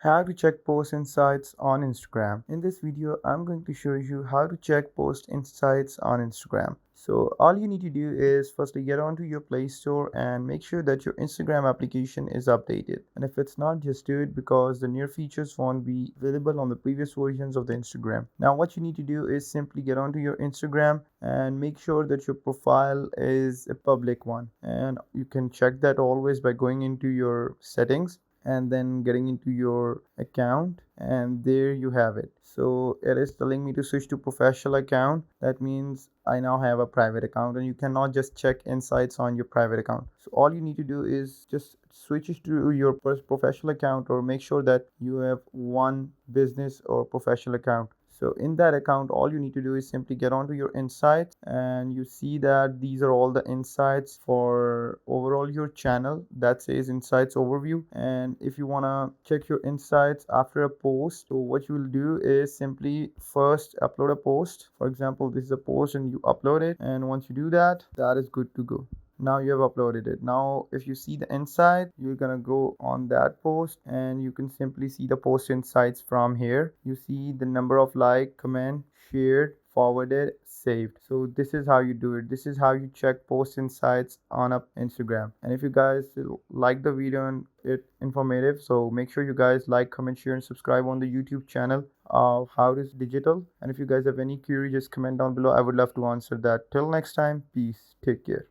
How to check post insights on Instagram. In this video, I'm going to show you how to check post insights on Instagram. So all you need to do is firstly get onto your Play Store and make sure that your Instagram application is updated. And if it's not, just do it because the new features won't be available on the previous versions of the Instagram. Now what you need to do is simply get onto your Instagram and make sure that your profile is a public one. And you can check that always by going into your settings and then getting into your account, and there you have it. So it is telling me to switch to professional account. That means I now have a private account, and you cannot just check insights on your private account. So all you need to do is just switch it to your professional account, or make sure that you have one business or professional account. So in that account, all you need to do is simply get onto your insights, and you see that these are all the insights for overall your channel. That says insights overview. And if you want to check your insights after a post, so what you will do is simply first upload a post. For example, this is a post and you upload it, and once you do that, that is good to go. Now you have uploaded it. Now if you see the insight, you're gonna go on that post and you can simply see the post insights from here. You see the number of like, comment, shared, forwarded, saved. So this is how you do it. This is how you check post insights on up Instagram. And if you guys like the video and it informative, so make sure you guys like, comment, share, and subscribe on the YouTube channel of How It Is Digital. And if you guys have any query, just comment down below. I would love to answer that. Till next time, peace, take care.